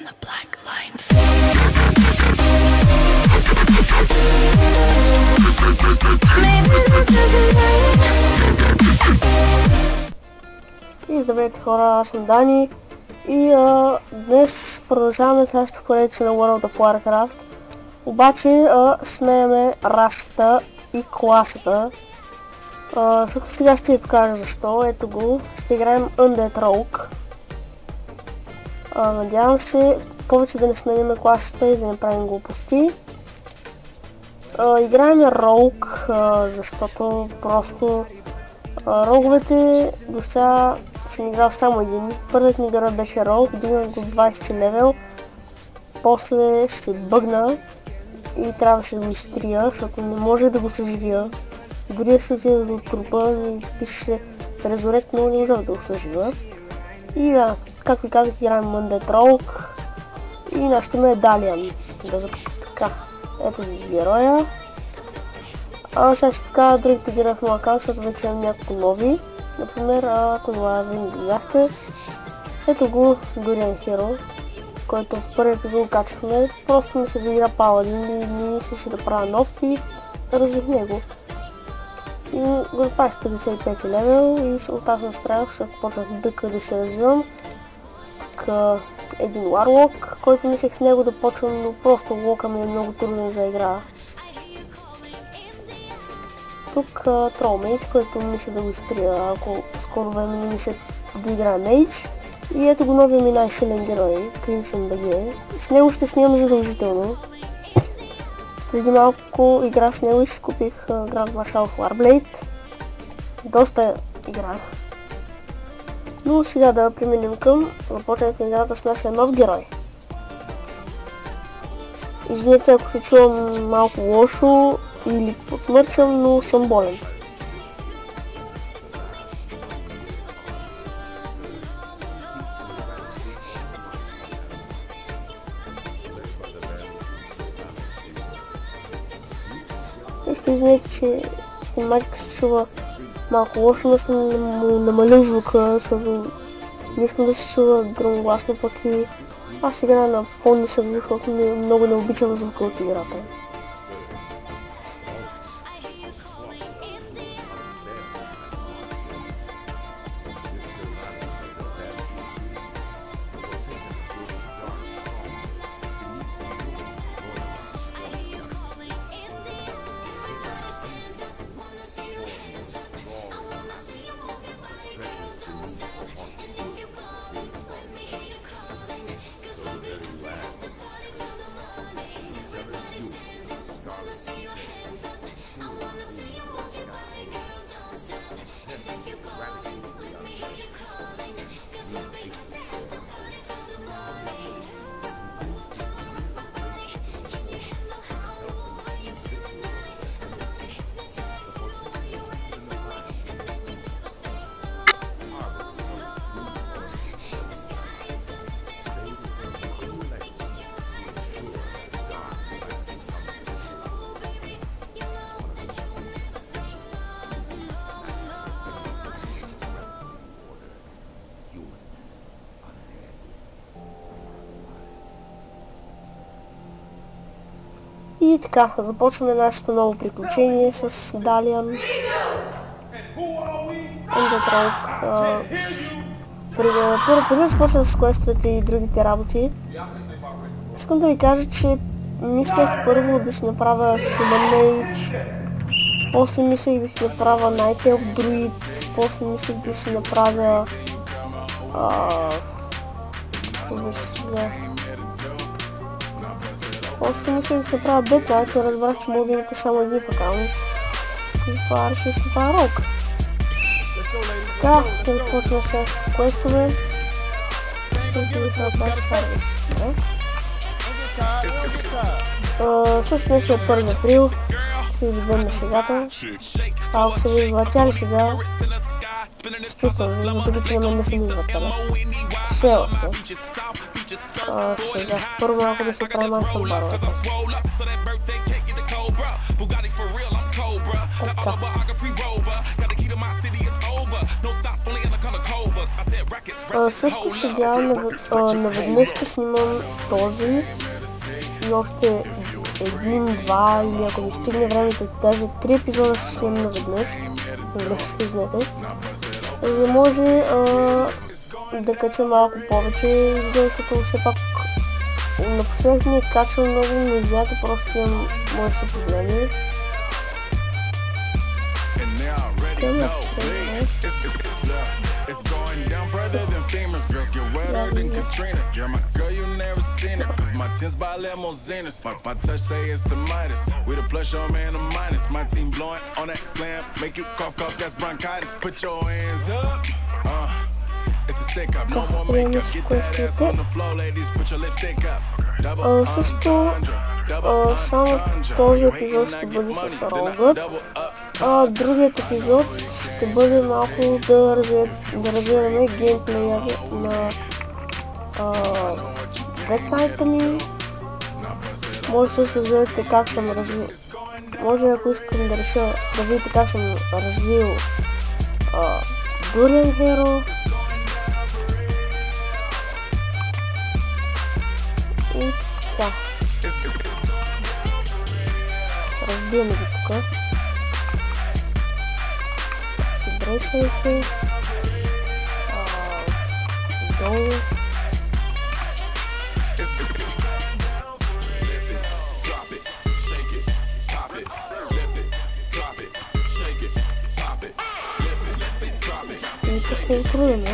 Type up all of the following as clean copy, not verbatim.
the black lines. И здравейте хора, аз съм Дани и днес продължаваме следващата поредица на World of Warcraft. Обаче сменяме расата и класата, защото сега ще ви покажа защо. Ето го, ще играем Undead Rogue. Надявам се повече да не сменяме класата и да не правим глупости. Играем Rogue, защото просто роговете до сега съм играл само един. Първият ми герой беше Rogue, дигнах го 20 левел, после се бъгна и трябваше да го изтрия, защото не може да го съживя. Дори да се отида до трупа и пише резурект, но не можа да го съживя. И да, както ви казах, играем Undead Rogue и нашето име е Далиан. Така, ето ви героя. Сега ще покажа другите герои в моя аккаунт, защото вече имам няколко нови. Например, това винаги видяхте. Ето го Durian Hero, който в първи епизод качахме. Просто ми се доигра паладин и не искаше да правя нов и развих него. И го направих 55 левел и се оттак не справях, защото почнах дъка да се развивам. Тук един Warlock, който мислех с него да почвам, но просто лока ми е много труден за игра. Тук Troll Mage, който мисля да го изтрия, ако скоро време не ми се доиграе Mage. И ето го новия ми най-силен герой, Crimson BG. С него ще снимам задължително. Преди малко играх с него и си купих Grand Marshal of Warblade. Доста играх. Но сега да преминем към започнем играта с нашия нов герой. Извинете ако се чувам малко лошо или подсмърчам, но съм болен. Също извинете, че снимачка се чува малко лошо, но съм му намалил звука, защото не искам да се чува громогласно, пък и аз играя на по-нисък звук, защото много не обичам звука от играта. И така, започваме нашето ново приключение с Далиан. Undead Rogue. Преди да започна с квестовете и другите работи, искам да ви кажа, че мислех първо да си направя Human Mage, после мислех да си направя Night Elf Druid, после мислех да си направя... После мисля да се направя Death Knight, но разбрах, че мога да имате само един в аккаунт. И затова реших да се направя Rogue. Така, да започваме следващите квестове. И ще направя сервис. Също днес е 1 април. Ще си видим на шегата. Ако се ви извъртяли сега, се чувствам, въпреки че на мен не съм извъртяли. Все още. Сега първо малко да се прави маншън баровете. Така. Също сега наведнъж ще снимам този и още един, два или ако ми стигне времето, даже 3 епизода ще снимам наведнъж, ще знаете, за да може да кача малко повече, защото все пак напоследък не качвам много, но изята просто имам моите проблеми. It's going down further than famous girls get wetter than Katrina. You're my girl, you never seen it. Cause my tins by limousines. My touch say it's the Midas. We the plus your man a minus. My team blowing on that slam. Make you cough, that's bronchitis. Put your hands up. It's a stick up. No more makeup. Get that ass on the floor, ladies. Put your lipstick up. Също само този епизод ще бъде с Рогът. Другият епизод ще бъде малко да развиваме геймплея на Dead Knight ми. Може също да видите как съм развил. Може ако искам да реша да видите как съм развил Durian Hero. И така. Разбием го тук. Си брейсвайте. Долу. И тук ще го трудим,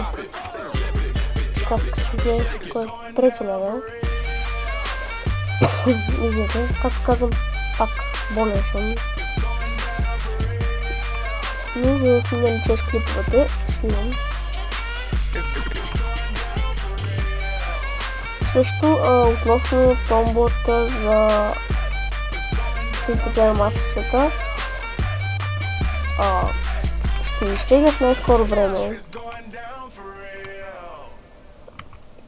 както ще е трети левел. Виждате, както казвам, пак болен съм. Но за да снимам чрез клиповете, снимам. Също относно томбата за CTP масицата, ще изтегля в най-скоро време.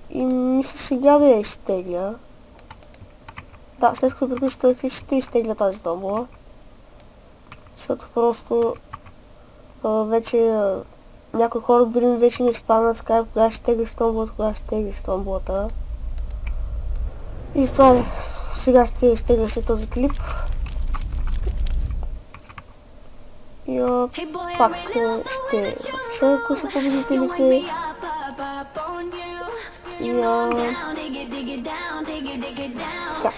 И мисля сега да я изтегля. Да, след като приключи този клип ще изтегля тази томбола. Защото просто вече някои хора дори вече не спамнат скайп, кога ще теглиш томболата, кога ще теглиш томболата. И това сега ще изтегля след този клип. И пак ще чуя кои са победителите. И така.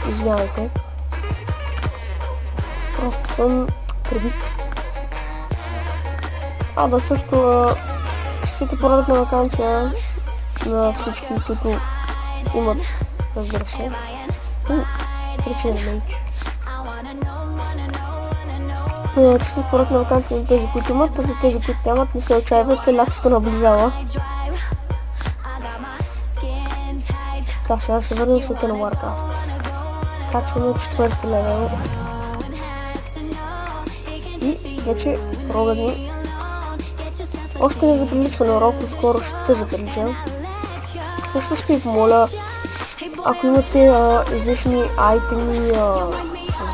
Извинявайте. Просто съм прибит. Да, също честита поредна ваканция на всички, които имат, разбира се, причина мейч. Честита поредна ваканция на тези, които имат, а за тези, които нямат, не се отчаивайте, лятото наближава. Така, сега се върнем света на Warcraft. Качваме 4-ти левел. И вече рога ни още не заприличва на урок, но скоро ще заприлича. Също ще ви помоля, ако имате излишни айтеми,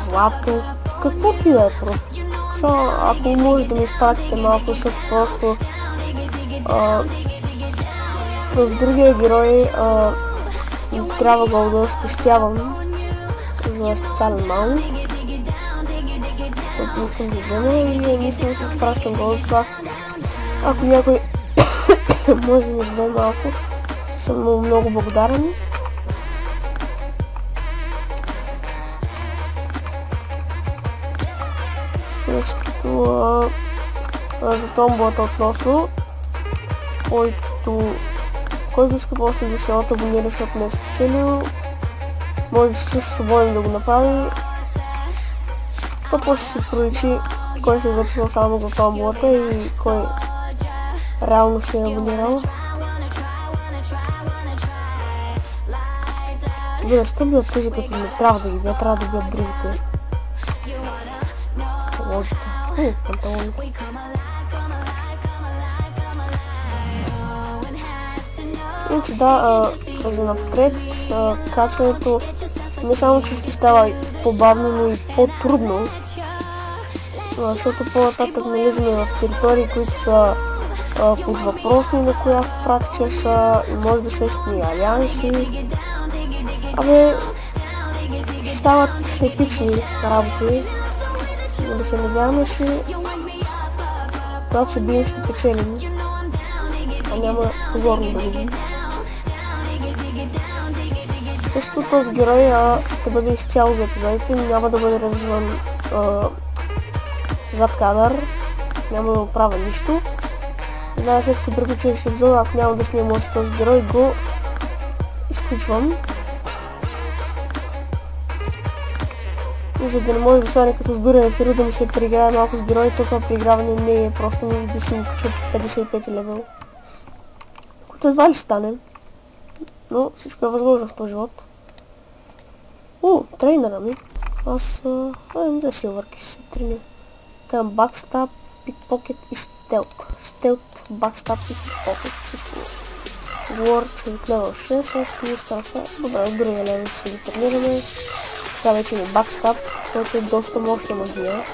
злато, каквото и да е просто. Ако може да ми изпратите малко, защото просто в другия герой трябва да спестявам за специален маунт, който искам да взема и не искам да се пращам гол за това. Ако някой може да ми даде малко, съм много благодарен. Същото за томболата относно, който иска после да се абонира, защото не е спечелил, може да се чисто свободен да го направи. То после ще се проличи кой се е записал само за томболата и кой реално се е абонирал. Добре, защо бият тези, като не трябва да ги бият, трябва да бият другите? Логика. Панталоните. Иначе да, за напред качването не само че ще става по-бавно, но и по-трудно. защото по-нататък навлизаме в територии, които са под въпросни на коя фракция са и може да срещни алианси. Абе, ще стават епични работи, но да се надяваме, че когато се бием ще печелим, а няма позорно да видим. Също този герой ще бъде изцяло за епизодите, няма да бъде развиван зад кадър, няма да оправя нищо. Да, след се приключи с епизода, ако няма да снимам още този герой, го изключвам. И за да не може да стане като с Дурен Ефир, да ми се преиграе малко с герой, то това преиграване не е просто да си го кача 55 левел. Което едва ли стане, но всичко е възможно в този живот. Трейнера ми. Аз да силвърки се тренирам. Към бакстап, пикпокет и стелт. Стелт, бакстап и пикпокет. Всичко. Говор, човек левел 6, аз ми става. Добре, другия левел ще ги тренираме. Така вече ми бакстап, който е доста мощна магия.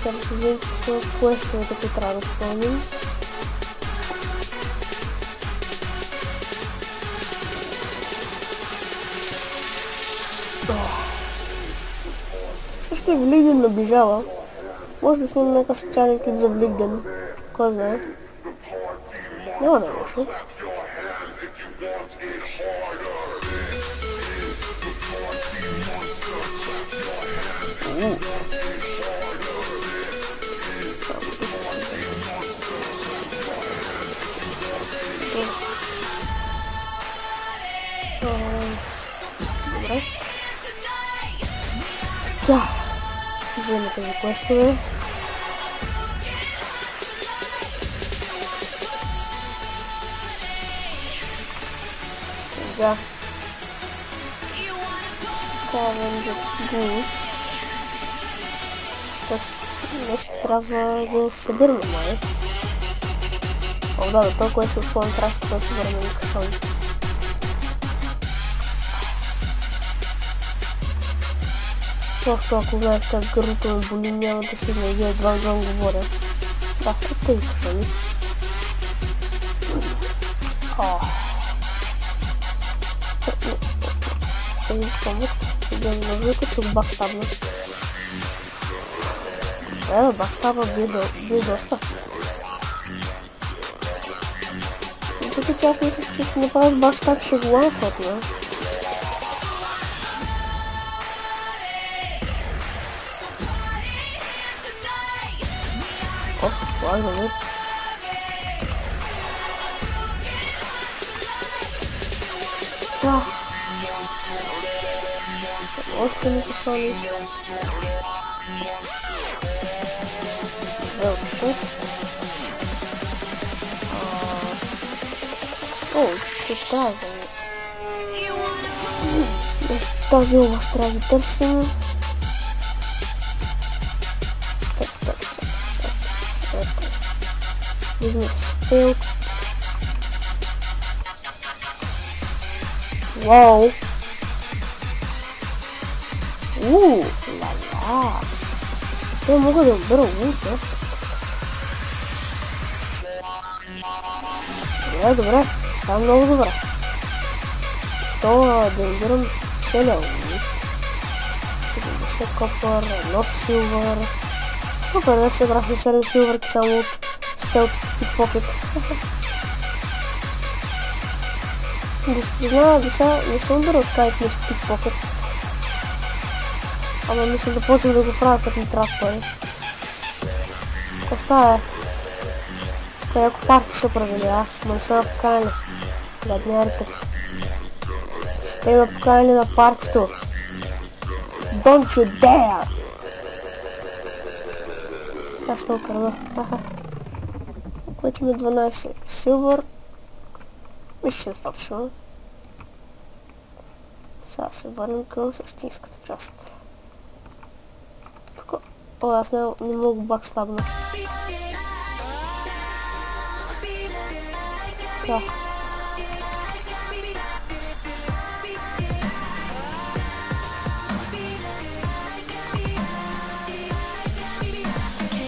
Сега ще вземем квестовете, които трябва да изпълним. Също и Великден наближава. Може да снимам някакъв социален клип за Великден. Кой знае? Няма да е лошо. Добре. Така. Вземем тези квестове. Сега. Scavenger goods. Тоест, нещо трябва да го събираме, май. Да, толкова се изпълнен, трябваше да събираме и кашон. Просто ако знаеш как гърлото ме боли, няма да си не идея, едва говоря. Да, от тези кашони. Тези помогат. Един ножовете ще го бакстабна. Да, бакстаба бие доста. Тук че аз мисля, че си направиш бакстаб, ще го ланшотна. Ладно, още ми кашони. 2 от 6. Тук трябва да тази област трябва да търсим. Візьміть спил. Вау! Ла-ла! Я могу да беру лук, да? Добре, това е много добре. То да изберем целия лук. 70 копър, 1 силвър. Супер, вече събрахме 7 силвърки само от стелт пикпокет. Да се признава, до сега не съм бърал в кайт с пикпокет. Ама мисля да почвам да го правя, като ми трябва пари. Какво става? Тук яко парти се провели, ма не са покаяни. Гаднярите. Ще ме покаяни на партито. Don't you dare! Сега ще окърна. Вече ми 12 силвър. Мисля, че е достатъчно. Сега се върнем към същинската част. Тук... аз не мога бакстабна. Така.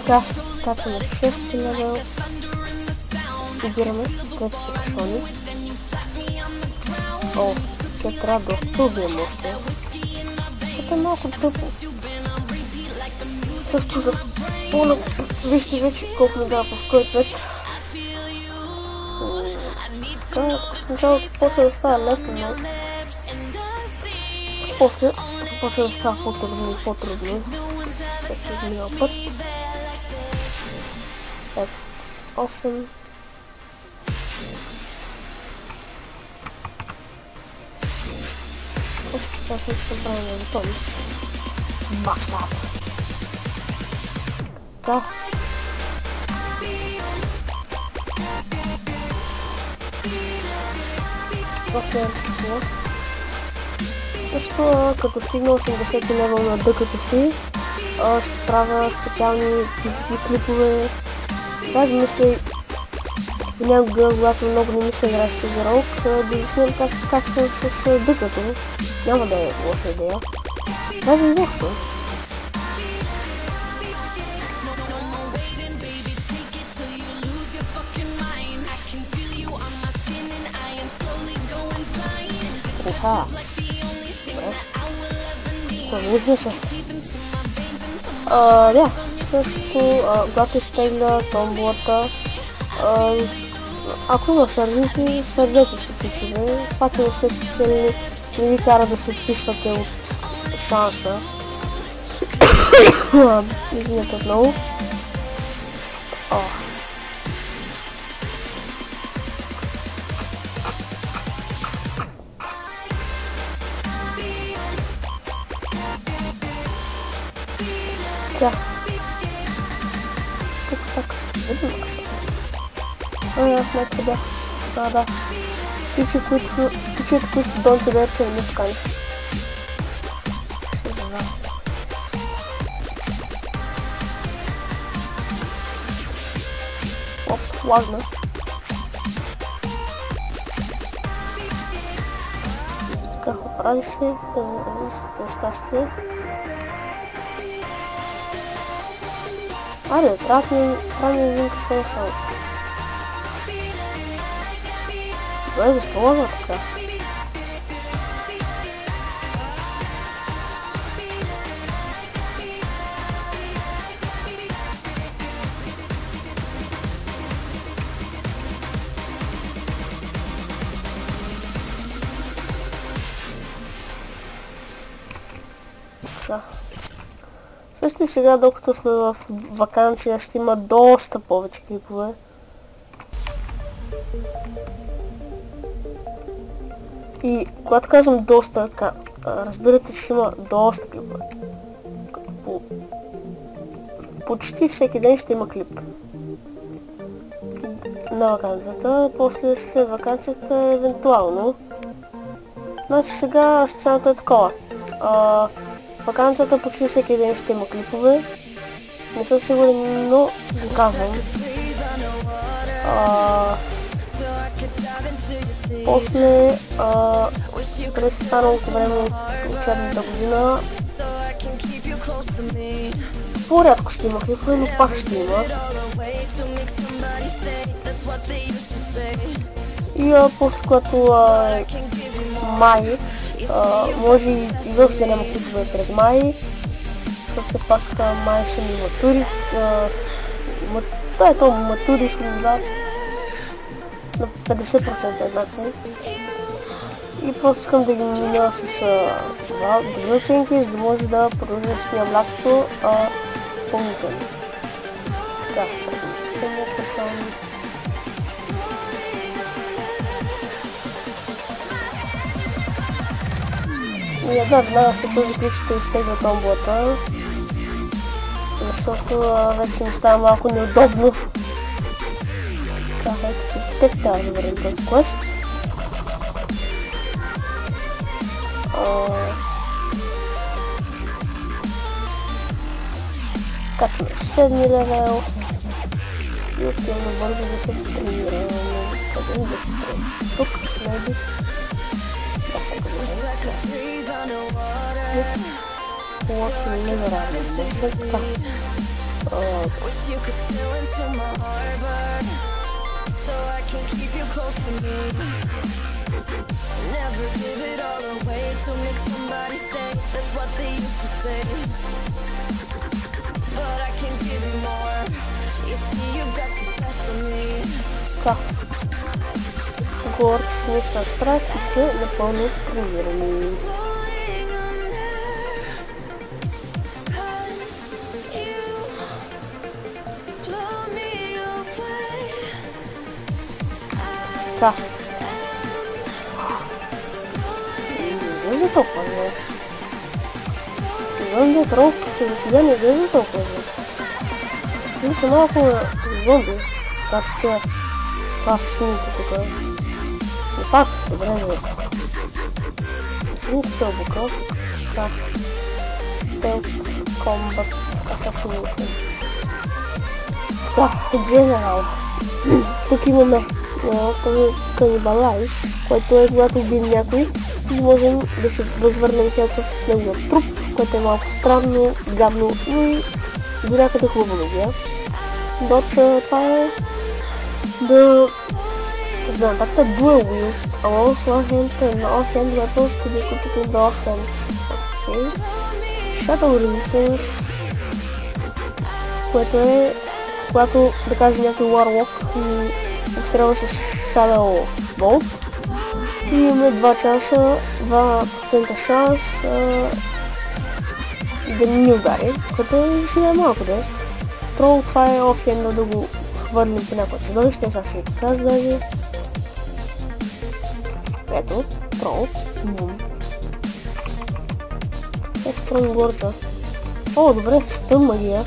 Качваме 6 левел. Избираме третите кашони. О, те трябва доста убием още. Това е малко тъпо. Също за по-на... Вижте вече колко ми дава по 105. В началото почва да става лесно, но после започва да става по-трудно и по-трудно. Всеки изминал път. 8. Сега сме ще направим на готови. Макстап! Така. Това следващото. Също като стигна 80 левел на дъката си, ще правя специални клипове. Даже мисля понякога, когато много не мисля играя с този ролк, да изясням как съм с дъкато. Няма да е лоша идея. Даже изобщо. Оха! Помогна се. Да, също, когато изтегля томболата, ако има сърдите, сърдете се тичове. Това, че не сте специални, не ви кара да се отписвате от шанса. Извинете отново. Така. Тук така ще видим какво. Аз нека бях. Да. Пичета, които са донче вече не вканих. Ще за вас. Оп, лагна. Така, оправи се. За щастие. Аре, трябва ми един кашон само. Добре, защо лага така? Да. Също и сега, докато сме в ваканция, ще има доста повече клипове. И когато казвам доста, разбирате, че има доста клипове. Почти всеки ден ще има клип. На ваканцията, после след ваканцията евентуално. Значи сега сцената е такова. Ваканцията почти всеки ден ще има клипове. Не съм сигурен, но го казвам. После, през останалото време от учебната година, по-рядко ще има клипове, но пак ще има. И после, когато май, може и изобщо да няма клипове през май, защото все пак май са ми матури. Матури са ми на 50% еднакво. И просто искам да ги мина с добри оценки, за да може да продължа да снимам лятото пълноценно. Така, следния кашон. И веднага след този клип ще изтегля томболата, защото вече ми става малко неудобно. Така, ето трябва да вървим този квест. Качваме 7 левел и отиваме бързо да се тренираме. Къде да се тренираме? Тук, maybe. Локи невероятно. Така. Така. Горд с неща страх и сме напълно тренирани. Така. Изглежда толкова зле. Зомби трол за сега не изглежда толкова зле. Мисля малко на зомби. Това си това снимка тук. И пак, добре известно. Сини стълбука. Так. Stealth Combat Assassination. Така, General. Тук имаме Cannibalize, което е когато убием някой и можем да се възвърнем хелта с неговия труп, което е малко странно, гадно, но и до някъде хубаво да гия. Доча, това е да атаката Dual Wield, allows one-hand and off-hand weapons to be equipped in the off-hand. Okay. Shuttle Resistance, което е когато, да кажем, някой Warlock и обстрелва с Shadow Bolt. И имаме 2 часа, 2% шанс да ни удари, като е за сега малко да е. Трол, това е офхенда да го хвърлим по някаква чудовище, сега ще ви покажа даже. Ето, трол, бум. Е, спрем горча. О, добре, стън магия.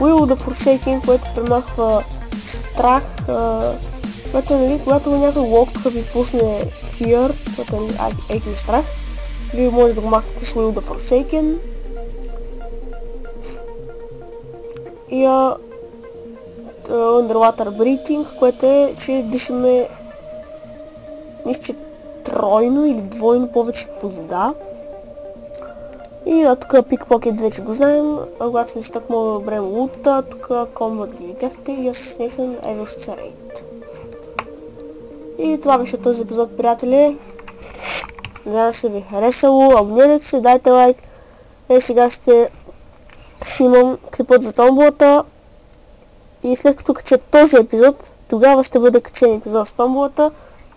Will the Forsaken, което премахва страх, което е, нали, когато някой лок ви пусне Fear, което е екви страх, вие може да го махнете с Will the Forsaken. И Underwater Breathing, което е, че дишаме нищо тройно или двойно повече по вода. И тук Pickpocket вече го знаем, когато сме стък мога да обрем лута, тук Combat ги видяхте и Assassination Evil's Raid. И това беше този епизод, приятели. Надявам се ви харесало, абонирайте се, дайте лайк. Сега ще снимам клипът за томболата. И след като кача този епизод, тогава ще бъде качен епизод с томболата.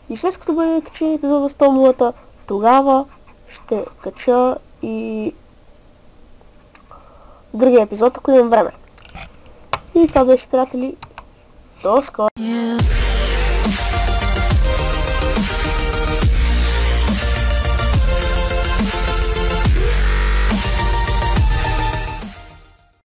И след като бъде качен епизод с томболата, тогава ще кача и другия епизод, ако имам време. И това беше, приятели. До скоро!